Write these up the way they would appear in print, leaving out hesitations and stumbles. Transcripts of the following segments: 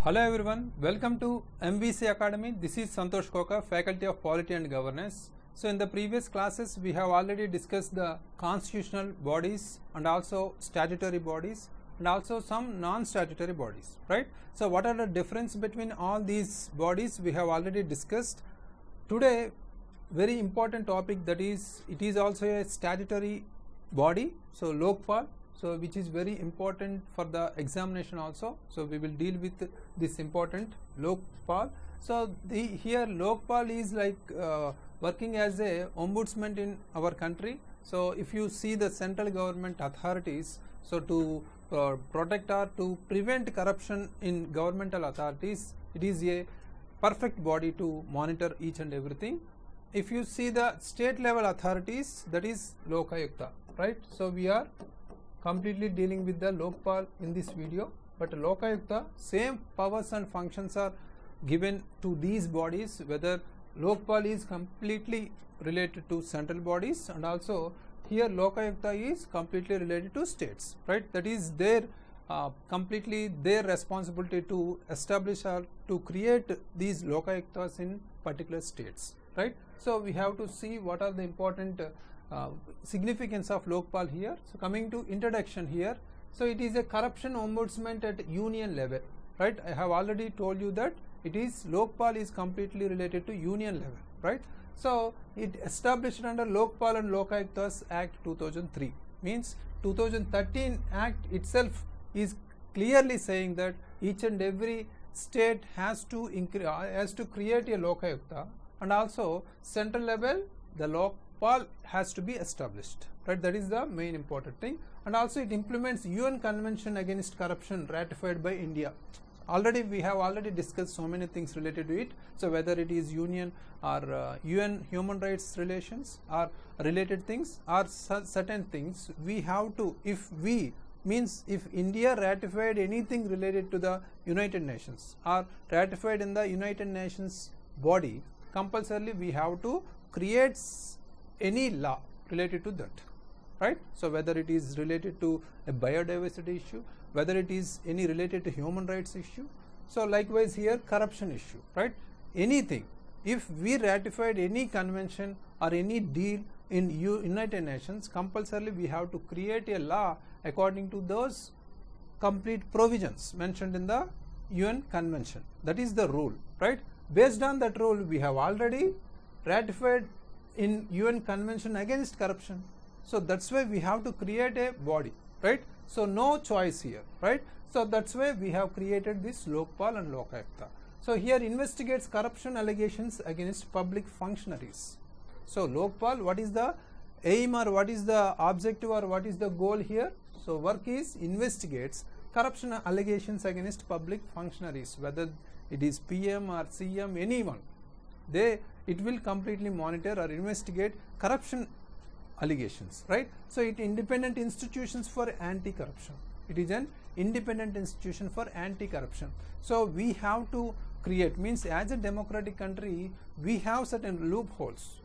Hello everyone, welcome to MVC Academy. This is SANTOSH SIR, Faculty of Polity and Governance. So in the previous classes we have already discussed the constitutional bodies and also statutory bodies and also some non-statutory bodies, right? So what are the difference between all these bodies we have already discussed. Today very important topic, that is it is also a statutory body, so Lokpal, so which is very important for the examination also. So we will deal with this important Lokpal. So here Lokpal is like working as a ombudsman in our country. So if you see the central government authorities, so to protect or to prevent corruption in governmental authorities, it is a perfect body to monitor each and everything. If you see the state level authorities, that is Lokayukta, right? So we are completely dealing with the Lokpal in this video, but Lokayukta, same powers and functions are given to these bodies, whether Lokpal is completely related to central bodies and also here Lokayukta is completely related to states, right? That is their completely their responsibility to establish or to create these Lokayuktas in particular states, right? So we have to see what are the important significance of Lokpal here. So coming to introduction here, so it is a corruption ombudsman at union level, right? I have already told you that it is Lokpal is completely related to union level, right? So it established under Lokpal and Lokayuktas Act 2003, means 2013 Act itself is clearly saying that each and every state has to create a Lokayukta, and also central level the Lokpal has to be established, right? That is the main important thing. And also it implements UN Convention Against Corruption ratified by India. Already we have already discussed so many things related to it. So whether it is union or UN human rights relations or related things or certain things, we have to, if India ratified anything related to the United Nations or ratified in the United Nations body, compulsorily we have to create any law related to that, right? So whether it is related to a biodiversity issue, whether it is any related to human rights issue, so likewise here corruption issue, right? Anything, if we ratified any convention or any deal in United Nations, compulsorily we have to create a law according to those complete provisions mentioned in the UN convention. That is the rule, right? Based on that rule, we have already ratified in UN Convention Against Corruption. So that's why we have to create a body, right? So no choice here, right? So that's why we have created this Lokpal and Lokayukta. So here investigates corruption allegations against public functionaries. So Lokpal, what is the aim or what is the objective or what is the goal here? So work is investigates corruption allegations against public functionaries, whether it is PM or CM, anyone, it will completely monitor or investigate corruption allegations, right? So it independent institutions for anti-corruption. It is an independent institution for anti-corruption. So we have to create, means as a democratic country, we have certain loopholes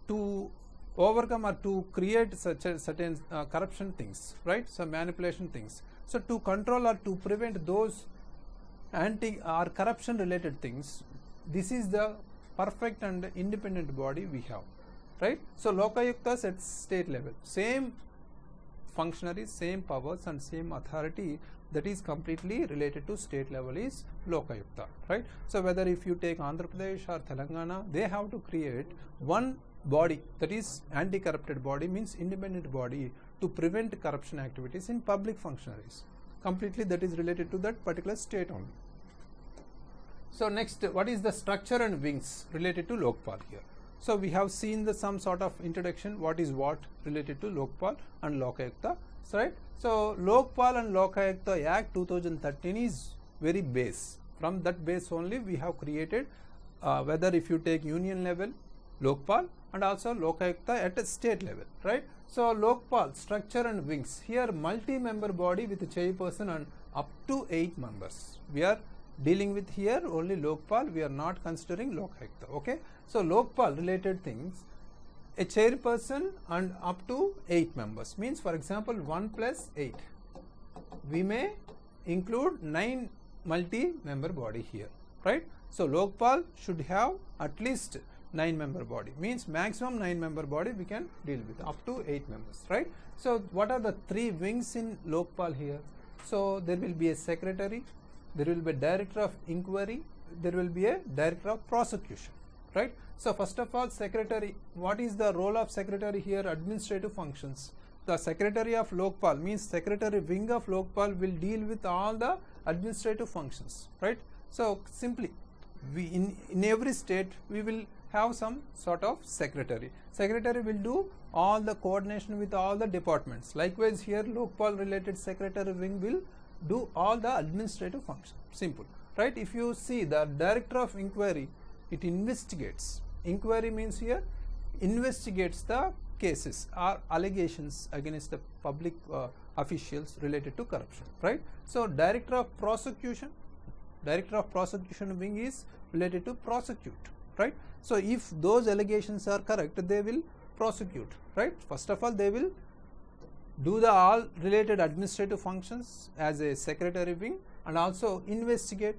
to overcome or to create such a certain corruption things, right? So manipulation things. So to control or to prevent those anti or corruption related things, this is the perfect and independent body we have, right? So Lokayuktas at state level, same functionaries, same powers and same authority, that is completely related to state level is Lokayukta, right? So whether if you take Andhra Pradesh or Telangana, they have to create one body, that is anti-corrupted body, means independent body to prevent corruption activities in public functionaries. Completely that is related to that particular state only. So next, what is the structure and wings related to Lokpal here? So we have seen some sort of introduction, what is what related to Lokpal and Lokayukta, right? So Lokpal and Lokayukta Act 2013 is very base. From that base only we have created whether if you take union level Lokpal and also Lokayukta at a state level, right? So Lokpal structure and wings, here multi-member body with a chairperson and up to 8 members. We are dealing with here only Lokpal, we are not considering Lokayukta, okay? So Lokpal related things, a chairperson and up to 8 members, means for example 1 plus 8, we may include 9 multi-member body here, right? So Lokpal should have at least 9-member body, means maximum 9-member body we can deal with, up to 8 members, right? So what are the 3 wings in Lokpal here? So there will be a secretary, there will be a director of inquiry, there will be a director of prosecution, right? So first of all, secretary, what is the role of secretary here? Administrative functions. The secretary of Lokpal, means secretary wing of Lokpal, will deal with all the administrative functions, right? So simply, we in every state we will have some sort of secretary. Secretary will do all the coordination with all the departments. Likewise here, Lokpal related secretary wing will do all the administrative functions. Simple, right? If you see the director of inquiry, it investigates. Inquiry means here investigates the cases or allegations against the public officials related to corruption, right? So director of prosecution wing is related to prosecute, right? So if those allegations are correct, they will prosecute, right? First of all, they will do the all related administrative functions as a secretary wing, and also investigate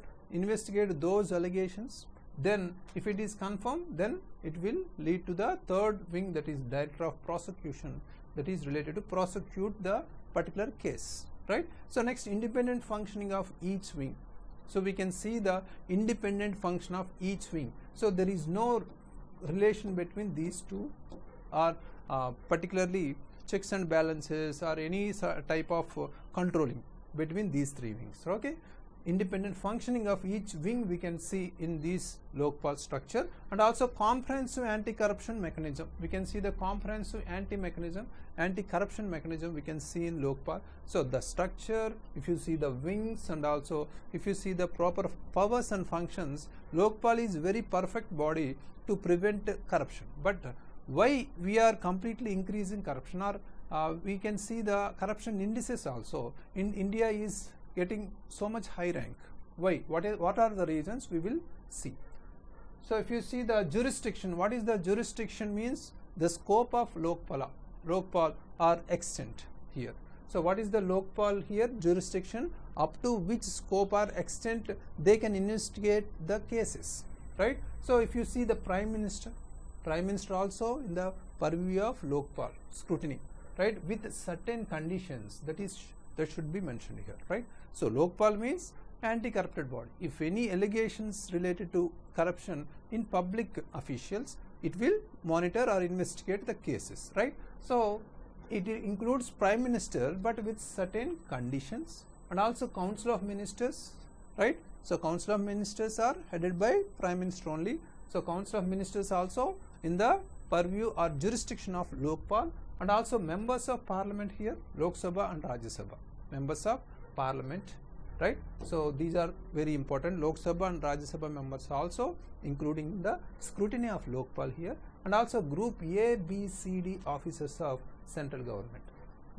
those allegations. Then if it is confirmed, then it will lead to the third wing, that is director of prosecution, that is related to prosecute the particular case, right? So next, independent functioning of each wing. So we can see the independent function of each wing. So there is no relation between these two, or particularly checks and balances or any type of controlling between these 3 wings, okay? Independent functioning of each wing we can see in this Lokpal structure, and also comprehensive anti-corruption mechanism. We can see the comprehensive anti-corruption mechanism we can see in Lokpal. So the structure, if you see the wings, and also if you see the proper powers and functions, Lokpal is very perfect body to prevent corruption. But why we are completely increasing corruption, or we can see the corruption indices also in India is getting so much high rank. Why? What are the reasons? We will see. So if you see the jurisdiction, what is the jurisdiction? Means the scope of Lokpal or extent here. So what is the Lokpal here? Jurisdiction, up to which scope or extent they can investigate the cases, right? So if you see the Prime Minister also in the purview of Lokpal scrutiny, right, with certain conditions, that should be mentioned here, right? So Lokpal means anti-corrupted body. If any allegations related to corruption in public officials, it will monitor or investigate the cases, right? So it includes Prime Minister, but with certain conditions, and also Council of Ministers, right? So Council of Ministers are headed by Prime Minister only. So Council of Ministers also in the purview or jurisdiction of Lokpal, and also members of parliament here, Lok Sabha and Rajya Sabha, members of parliament, right? So these are very important. Lok Sabha and Rajya Sabha members also including the scrutiny of Lokpal here, and also Group A, B, C, D officers of central government.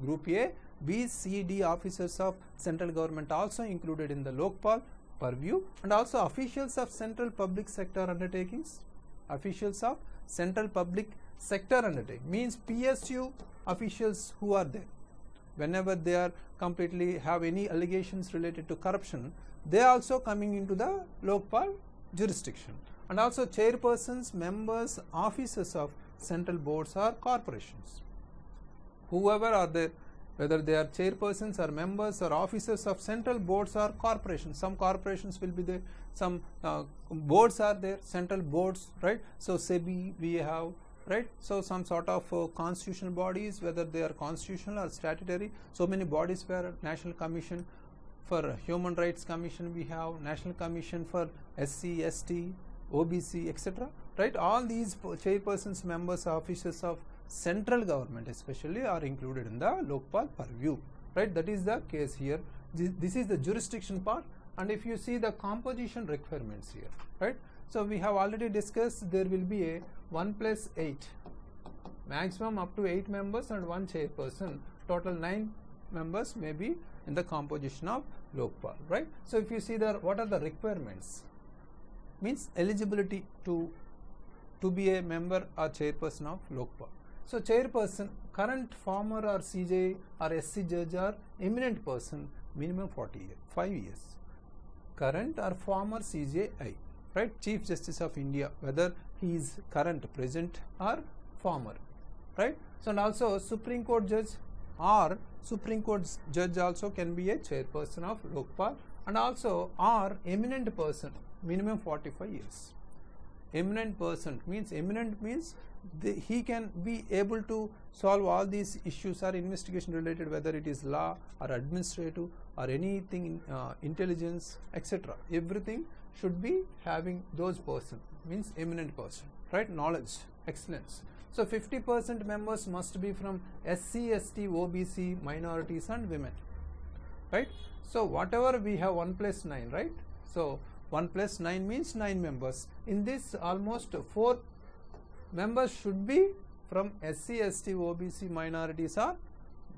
Group A, B, C, D officers of central government also included in the Lokpal purview, and also officials of central public sector undertakings. Officials of central public sector undertaking means PSU officials who are there. Whenever they are completely have any allegations related to corruption, they are also coming into the Lokpal jurisdiction. And also chairpersons, members, officers of central boards or corporations. Whoever are there, whether they are chairpersons or members or officers of central boards or corporations. Some corporations will be there, some boards are there, central boards, right? So SEBI we have, right? So some sort of constitutional bodies, whether they are constitutional or statutory. So many bodies were National Commission for Human Rights Commission, we have National Commission for SC, ST, OBC, etc. Right? All these chairpersons, members, officers of central government especially are included in the Lokpal purview, right? That is the case here. This is the jurisdiction part. And if you see the composition requirements here, right? So we have already discussed there will be a 1+8, maximum up to 8 members and 1 chairperson, total 9 members may be in the composition of Lokpal, right? So if you see what are the requirements, means eligibility to be a member or chairperson of Lokpal. So chairperson, current, former or CJ or SC judge or eminent person, minimum 5 years. current or former CJI, right? Chief Justice of India, whether he is current, present or former, right? So and also Supreme Court judge or Supreme Court judge also can be a chairperson of Lokpal, and also or eminent person, minimum 45 years. Eminent person means he can be able to solve all these issues or investigation related, whether it is law or administrative or anything intelligence, etc. Everything should be having those person, means eminent person, right? Knowledge, excellence. So 50% members must be from SC, ST, OBC, minorities and women, right? So whatever we have 1 plus 9, right? So 1 plus 9 means 9 members. In this, almost 4 members should be from SC, ST, OBC, minorities or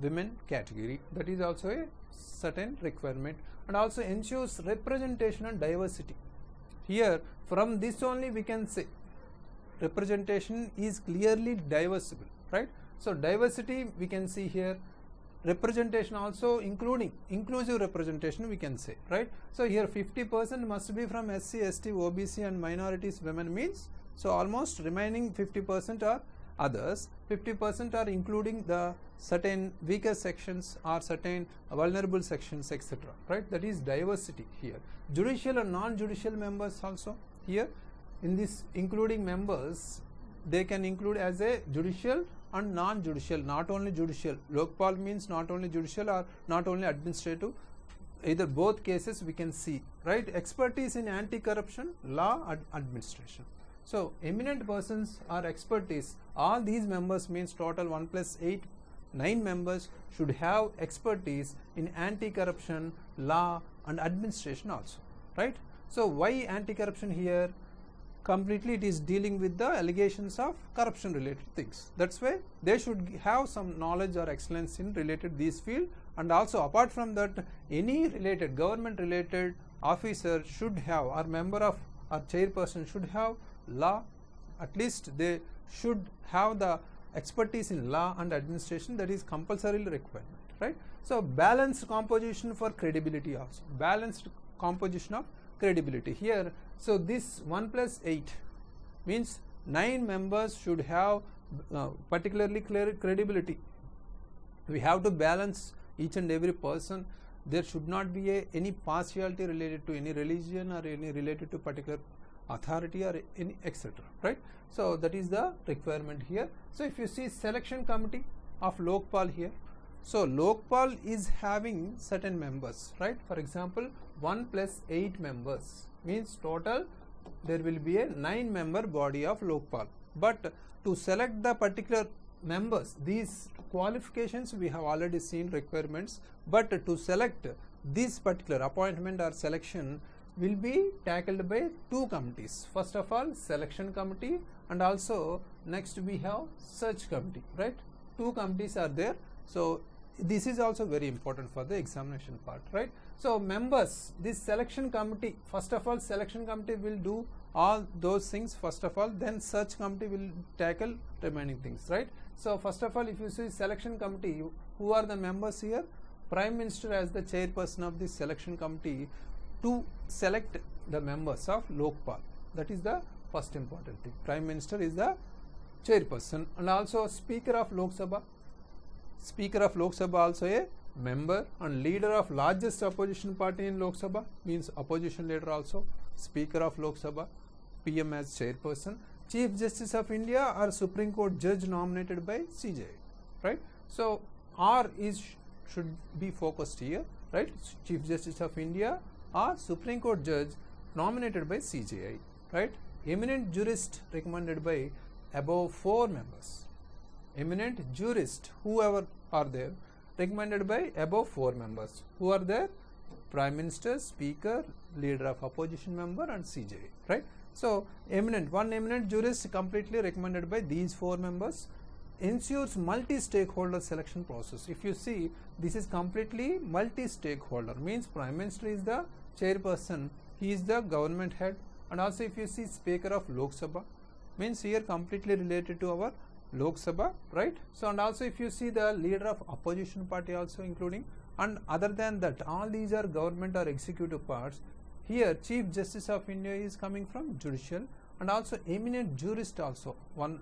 women category. That is also a certain requirement, and also ensures representation and diversity. Here from this only we can say representation is clearly diversible, right? So diversity we can see here, representation also including inclusive representation we can say, right? So here 50% must be from SC, ST, OBC and minorities women means, so almost remaining 50% are others, 50% are including the certain weaker sections or certain vulnerable sections, etc., right? That is diversity here. Judicial and non-judicial members also here, in this including members, they can include as a judicial and non-judicial, not only judicial. Lokpal means not only judicial or not only administrative, either both cases we can see, right? Expertise in anti-corruption, law, administration. So eminent persons are expertise. All these members means total 1 plus 8, 9 members should have expertise in anti-corruption, law and administration also, right? So why anti-corruption here? Completely it is dealing with the allegations of corruption related things. That's why they should have some knowledge or excellence in related these field, and also apart from that, any related government related officer should have, or member of or chairperson should have law, at least they should have the expertise in law and administration. That is compulsory requirement, right? So balanced composition for credibility also, balanced composition of credibility here. So this 1 plus 8 means 9 members should have particularly clear credibility. We have to balance each and every person. There should not be any partiality related to any religion or any related to particular authority or any etc., right? So that is the requirement here. So if you see selection committee of Lokpal here, so Lokpal is having certain members, right? For example, 1 plus 8 members means total there will be a 9-member body of Lokpal. But to select the particular members, these qualifications we have already seen requirements, but to select this particular appointment or selection will be tackled by 2 committees. First of all, selection committee, and also next we have search committee, right? 2 committees are there. So this is also very important for the examination part, right? So members, this selection committee, first of all selection committee will do all those things first of all, then search committee will tackle remaining things, right? So first of all, if you see selection committee, who are the members here? Prime Minister as the chairperson of this selection committee to select the members of Lokpal. That is the first important thing. Prime Minister is the chairperson, and also Speaker of Lok Sabha. Speaker of Lok Sabha also a member, and leader of largest opposition party in Lok Sabha means opposition leader also. Speaker of Lok Sabha, PM as chairperson. Chief Justice of India or Supreme Court judge nominated by CJI, right? So R is should be focused here, right? Chief Justice of India or Supreme Court judge nominated by CJI, right? Eminent jurist recommended by above 4 members. Eminent jurist, whoever are there, recommended by above 4 members. Who are there? Prime Minister, Speaker, leader of opposition member and CJI, right? So one eminent jurist completely recommended by these 4 members, ensures multi-stakeholder selection process. If you see, this is completely multi-stakeholder, means Prime Minister is the chairperson, he is the government head, and also if you see Speaker of Lok Sabha, means here completely related to our Lok Sabha, right? So and also if you see the leader of opposition party also including, and other than that all these are government or executive parts, here Chief Justice of India is coming from judicial, and also eminent jurist also one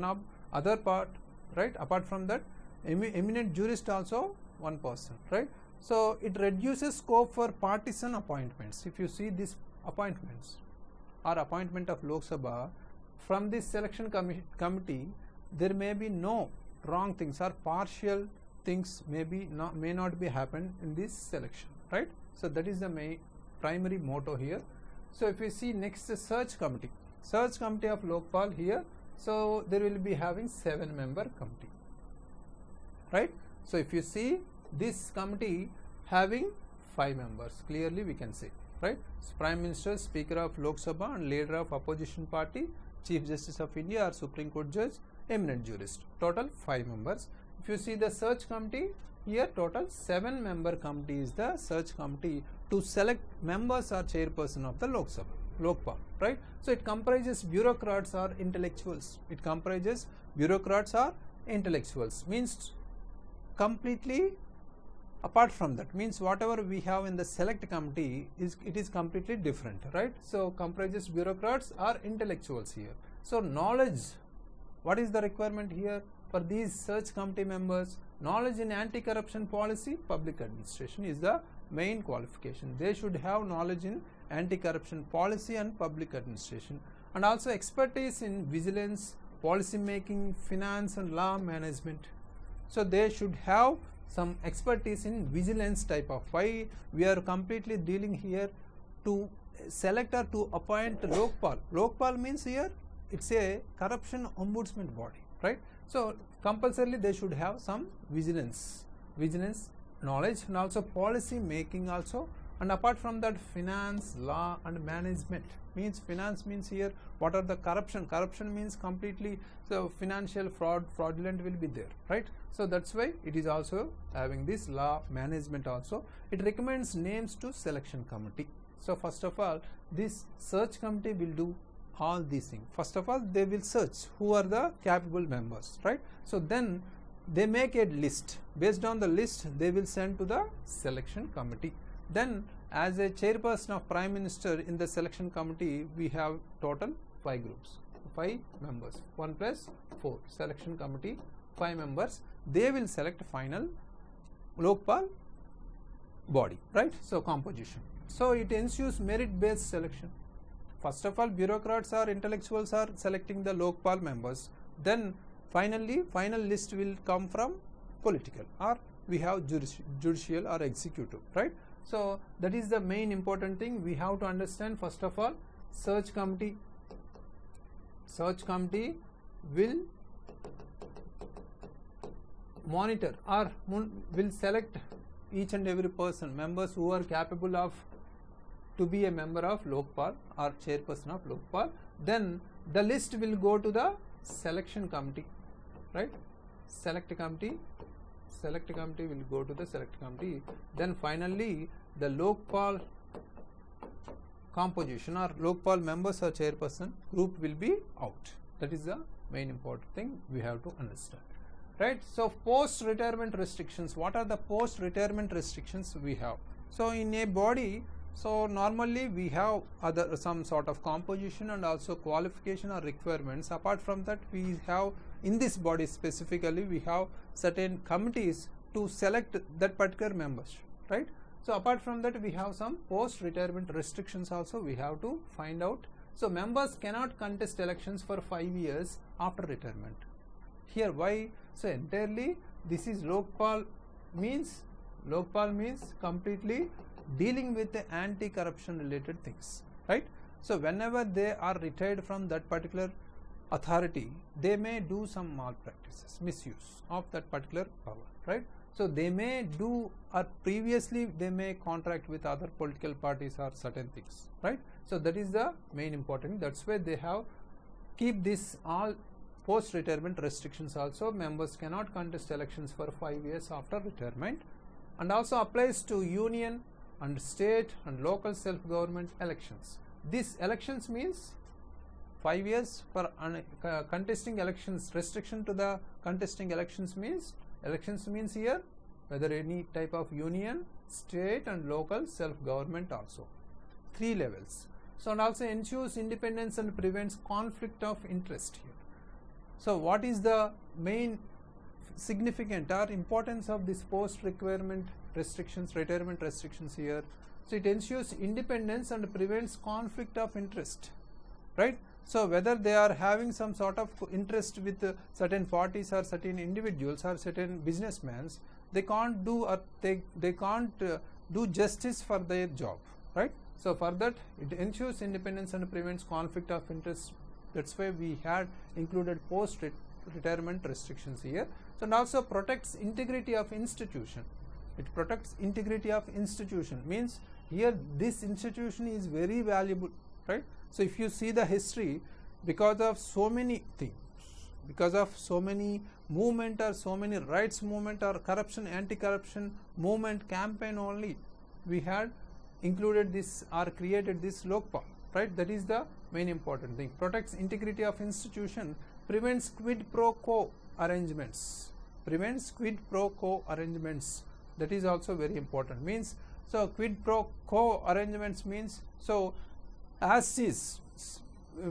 of other part, right? Apart from that, eminent jurist also one person, right? So it reduces scope for partisan appointments. If you see these appointments or appointment of Lok Sabha from this selection committee, there may be no wrong things or partial things may not be happened in this selection, right? So that is the main primary motto here. So if you see next, the search committee of Lokpal here, so there will be having 7-member committee, right? So if you see this committee having 5 members, clearly we can say, right? So Prime Minister, Speaker of Lok Sabha and leader of opposition party, Chief Justice of India or Supreme Court judge, eminent jurist, total 5 members. If you see the search committee here, total 7-member committee is the search committee to select members or chairperson of the Lok Sabha, Lokpal, right? So it comprises bureaucrats or intellectuals. Means completely apart from that, means whatever we have in the select committee it is completely different, right? So comprises bureaucrats or intellectuals here. So knowledge, what is the requirement here for these search committee members? Knowledge in anti-corruption policy, public administration is the main qualification. They should have knowledge in anti-corruption policy and public administration, and also expertise in vigilance, policy making, finance and law management. So they should have some expertise in vigilance type of. Why we are completely dealing here to select or to appoint Lokpal. Lokpal means here it's a corruption ombudsman body, right? So compulsorily they should have some vigilance knowledge, and also policy making also, and apart from that finance, law and management. Means finance means here what are the corruption means completely, so financial fraudulent will be there, right? So that's why it is also having this law management also. It recommends names to selection committee. So first of all, this search committee will do all these things. First of all, they will search who are the capable members, right? So then they make a list. Based on the list, they will send to the selection committee. Then as a chairperson of Prime Minister in the selection committee, we have total 5 groups, 5 members, 1 plus 4, selection committee 5 members. They will select final Lokpal body, right? So composition. So it ensures merit based selection. First of all, bureaucrats or intellectuals are selecting the Lokpal members. Then finally, final list will come from political, or we have judicial or executive, right? So that is the main important thing we have to understand. First of all, search committee will monitor or will select each and every person, members who are capable of to be a member of Lokpal or chairperson of Lokpal. Then the list will go to the selection committee, right? Select committee will go to the select committee. Then finally the Lokpal composition or Lokpal members or chairperson group will be out. That is the main important thing we have to understand, right? So post-retirement restrictions. What are the post-retirement restrictions we have? So in a body, so normally we have some sort of composition and also qualification or requirements. Apart from that, we have in this body specifically we have certain committees to select that particular members, right? So apart from that, we have some post-retirement restrictions also we have to find out. So members cannot contest elections for 5 years after retirement. Here why? So entirely this is Lokpal means completely dealing with the anti-corruption related things, right? So whenever they are retired from that particular authority, they may do some malpractices, misuse of that particular power, right? So they may do, or previously they may contract with other political parties or certain things, right? So that is the main important. That's why they have keep this all post-retirement restrictions also. Members cannot contest elections for 5 years after retirement, and also applies to union and state and local self-government elections. These elections means 5 years for contesting elections. Restriction to the contesting elections means here whether any type of union, state and local self-government also. 3 levels. So and also ensures independence and prevents conflict of interest here. So what is the main significant or importance of this post retirement restrictions here? So it ensures independence and prevents conflict of interest, right? So whether they are having some sort of interest with certain parties or certain individuals or certain businessmen, they can't do or they can't do justice for their job, right? So for that it ensures independence and prevents conflict of interest. That's why we had included post retirement restrictions here. So and also protects integrity of institution. It protects integrity of institution, means here this institution is very valuable, right? So if you see the history, because of so many things, because of so many movement or so many rights movement or corruption, anti-corruption movement campaign only, we had included this or created this Lokpal, right? That is the main important thing. Protects integrity of institution, prevents quid pro quo arrangements, that is also very important. Means, so quid pro quo arrangements means, so as is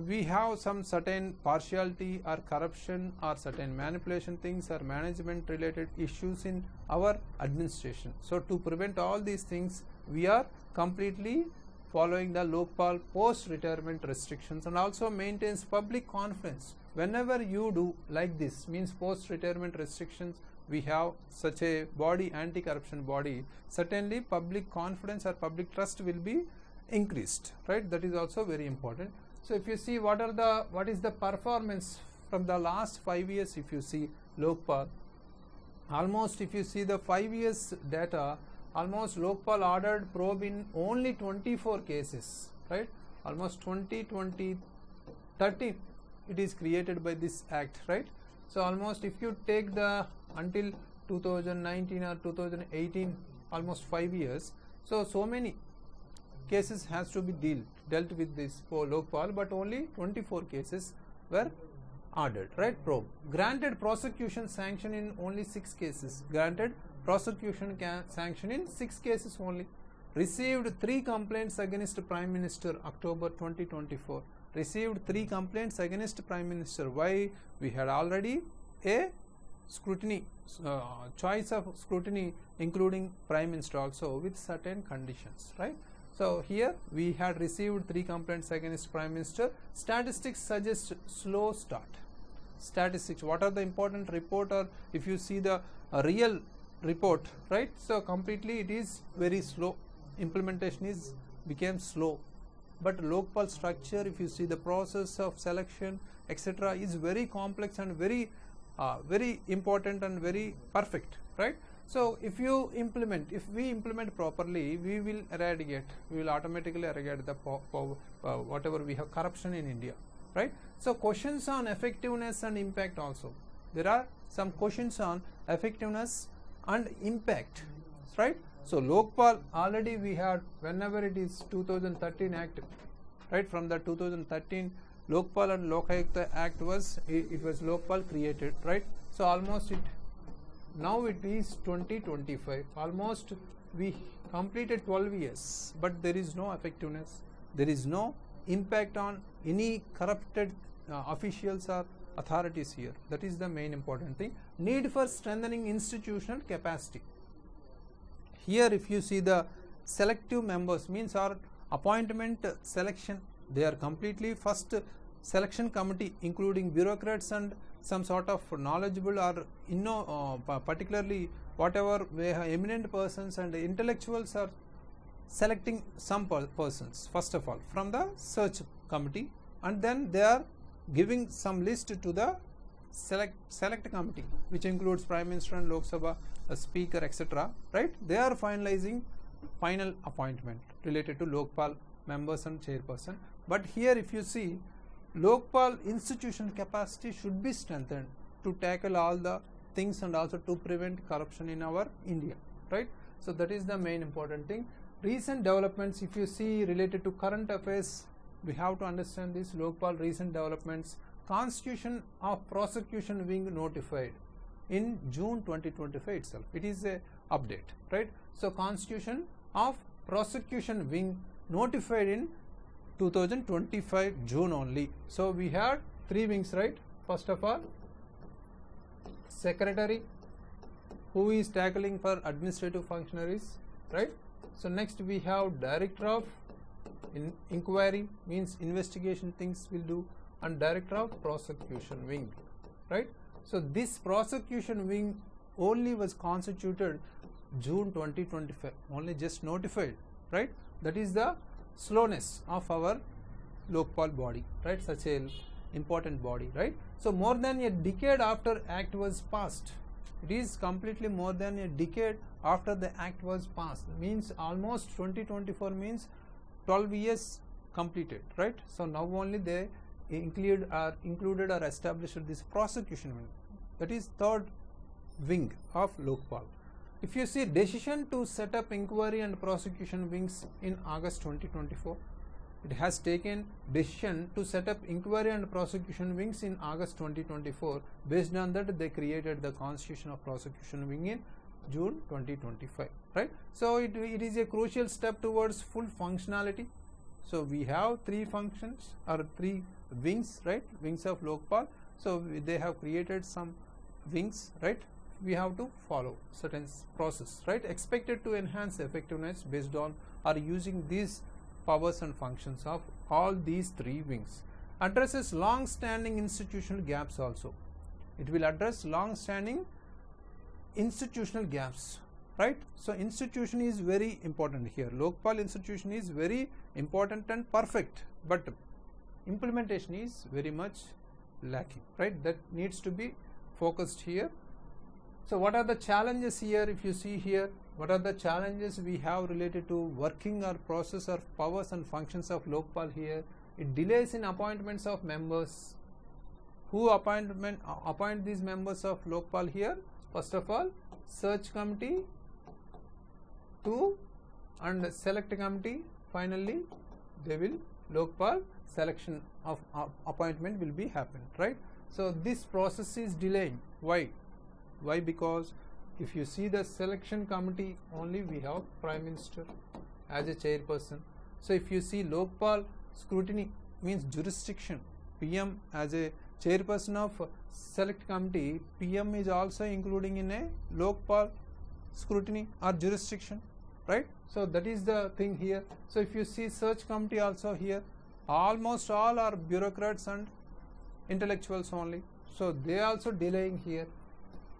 we have some certain partiality or corruption or certain manipulation things or management related issues in our administration. So to prevent all these things, we are completely following the Lokpal post retirement restrictions, and also maintains public confidence. Whenever you do like this, means post retirement restrictions, we have such a body, anti-corruption body, certainly public confidence or public trust will be increased, right? That is also very important. So if you see what is the performance from the last 5 years, if you see Lokpal, almost if you see the 5 years data, almost Lokpal ordered probe in only 24 cases, right? Almost 30 it is created by this act, right? So almost if you take the until 2019 or 2018, almost 5 years, so many cases has to be dealt with this Lokpal, but only 24 cases were ordered, right? Probe. Granted prosecution sanction in only 6 cases. Granted prosecution sanction in 6 cases only. Received 3 complaints against Prime Minister, October 2024. Received 3 complaints against Prime Minister. Why? We had already a scrutiny, choice of scrutiny including Prime Minister also with certain conditions, right? So here we had received 3 complaints against Prime Minister. Statistics suggest slow start. Statistics, what are the important report, or if you see the real report, right? So completely it is very slow. Implementation is became slow. But Lokpal structure, if you see the process of selection, etc., is very complex and very important and very perfect, right? So if we implement properly, we will automatically eradicate the whatever we have corruption in India, right? So questions on effectiveness and impact also. There are some questions on effectiveness and impact, right? So Lokpal already we had, whenever it is 2013 Act, right? From the 2013 Lokpal and Lokayukta Act was Lokpal created, right? So almost now it is 2025, almost we completed 12 years, but there is no effectiveness, there is no impact on any corrupted officials or authorities here. That is the main important thing. Need for strengthening institutional capacity. Here if you see the selective members, means our appointment selection, they are completely first selection committee including bureaucrats and some sort of knowledgeable or particularly whatever we have eminent persons and intellectuals are selecting some persons first of all from the search committee, and then they are giving some list to the select committee, which includes Prime Minister and Lok Sabha, a speaker, etc., right? They are finalizing final appointment related to Lokpal members and chairperson. But here if you see, Lokpal institution capacity should be strengthened to tackle all the things and also to prevent corruption in our India, right? So that is the main important thing. Recent developments, if you see related to current affairs, we have to understand this Lokpal recent developments. Constitution of Prosecution Wing notified in June 2025 itself. It is a update, right? So Constitution of Prosecution Wing notified in 2025 June only. So we had 3 wings, right? First of all, secretary, who is tackling for administrative functionaries, right? So next we have director of inquiry, means investigation things will do, and director of prosecution wing, right? So this prosecution wing only was constituted June 2025, only just notified, right? That is the slowness of our Lokpal body, right? Such a important body, right? So more than a decade after Act was passed, it is completely more than a decade after the Act was passed, means almost 2024 means 12 years completed, right? So now only they included or established this prosecution wing, that is third wing of Lokpal. If you see decision to set up inquiry and prosecution wings in August 2024, it has taken decision to set up inquiry and prosecution wings in August 2024. Based on that, they created the constitution of prosecution wing in June 2025, right? So it is a crucial step towards full functionality. So we have 3 functions or 3 wings, right? Wings of Lokpal. So they have created some wings, right? We have to follow certain process, right? Expected to enhance effectiveness based on or using these powers and functions of all these 3 wings. Addresses long-standing institutional gaps also. It will address long-standing institutional gaps, right? So institution is very important here. Lokpal institution is very important and perfect, but implementation is very much lacking, right? That needs to be focused here. So what are the challenges here? If you see here, what are the challenges we have related to working or process or powers and functions of Lokpal here? It delays in appointments of members. Who appoint these members of Lokpal here? First of all, search committee, 2 and select committee. Finally, they will Lokpal selection of appointment will be happen, right? So this process is delaying. Why? Because if you see the selection committee, only we have Prime Minister as a chairperson. So if you see Lokpal scrutiny means jurisdiction, PM as a chairperson of select committee, PM is also including in a Lokpal scrutiny or jurisdiction, right? So that is the thing here. So if you see search committee also here, almost all are bureaucrats and intellectuals only. So they also delaying here.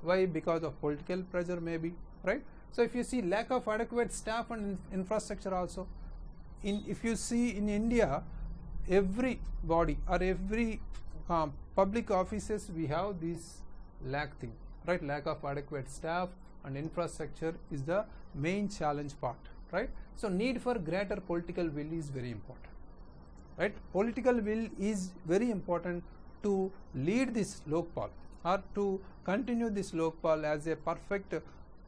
Why? Because of political pressure maybe, right? So if you see lack of adequate staff and infrastructure also. If you see in India, every body or every public offices we have this lack thing, right? Lack of adequate staff and infrastructure is the main challenge part, right? So need for greater political will is very important, right? Political will is very important to lead this Lokpal or to continue this Lokpal as a perfect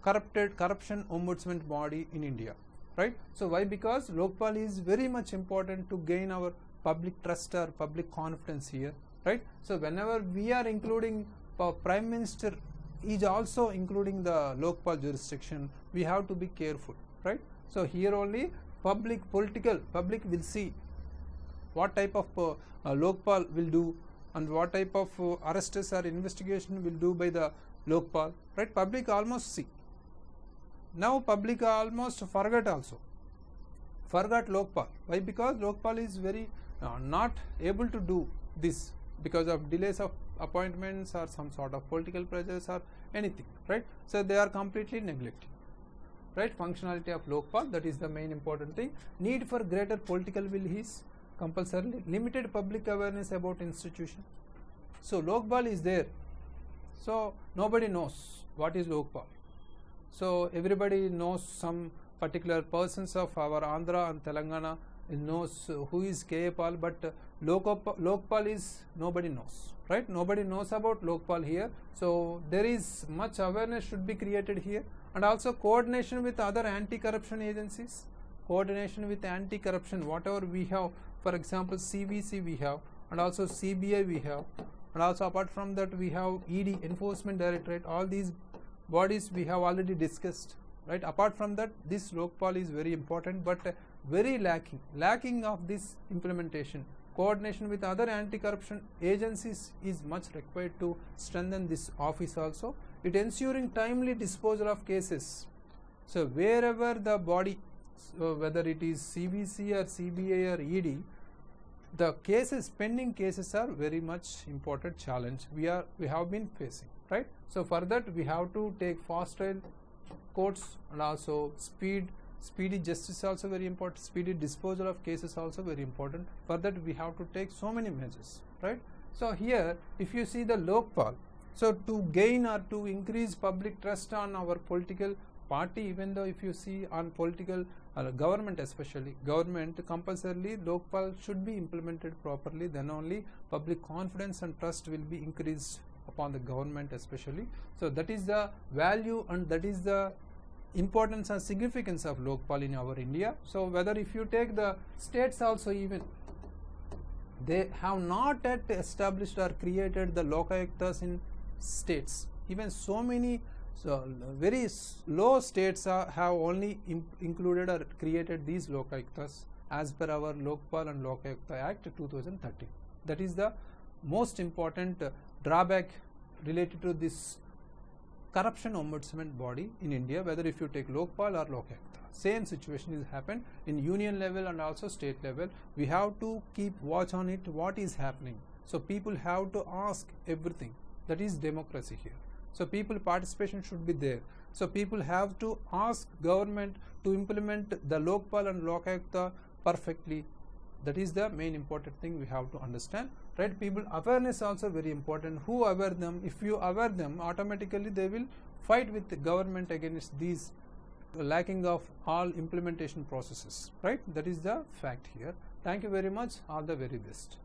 corruption ombudsman body in India, right? So why? Because Lokpal is very much important to gain our public trust or public confidence here, right? So whenever we are including Prime Minister is also including the Lokpal jurisdiction, we have to be careful, right? So here only public will see what type of Lokpal will do and what type of arrests or investigation will do by the Lokpal, right? Public almost see. Now public almost forgot Lokpal. Why? Because Lokpal is very not able to do this because of delays of appointments or some sort of political pressures or anything, right? So they are completely neglecting, right? Functionality of Lokpal, that is the main important thing. Need for greater political will is compulsory. Limited public awareness about institution. So Lokpal is there, so nobody knows what is Lokpal. So everybody knows some particular persons of our Andhra and Telangana knows who is K.A.Pal, but Lokpal is nobody knows, right? Nobody knows about Lokpal here. So there is much awareness should be created here, and also coordination with other anti-corruption agencies, coordination with anti-corruption, whatever we have, for example CVC we have, and also CBI we have, and also apart from that we have ED, Enforcement Directorate. All these bodies we have already discussed, right? Apart from that, this Lokpal is very important, but very lacking of this implementation. Coordination with other anti-corruption agencies is much required to strengthen this office also. It ensuring timely disposal of cases. So wherever the body, whether it is CBC or CBI or ED, the cases, pending cases are very much important challenge we have been facing, right? So for that we have to take fast trail courts, and also speedy justice also very important, speedy disposal of cases also very important. For that we have to take so many measures, right? So here if you see the Lokpal, so to gain or to increase public trust on our political party, even though if you see on political government, especially government, compulsorily Lokpal should be implemented properly, then only public confidence and trust will be increased upon the government especially. So that is the value and that is the importance and significance of Lokpal in our India. So whether if you take the states also, even they have not yet established or created the Lokayuktas in states. Even so many very low states have only included or created these Lokayuktas as per our Lokpal and Lokayukta Act 2013. That is the most important drawback related to this corruption ombudsman body in India, whether if you take Lokpal or Lokayukta. Same situation is happened in union level and also state level. We have to keep watch on it, what is happening. So people have to ask everything. That is democracy here. So people participation should be there. So people have to ask government to implement the Lokpal and Lokayukta perfectly. That is the main important thing we have to understand, right? People awareness also very important. Who aware them? If you aware them, automatically they will fight with the government against these lacking of all implementation processes, right? That is the fact here. Thank you very much. All the very best.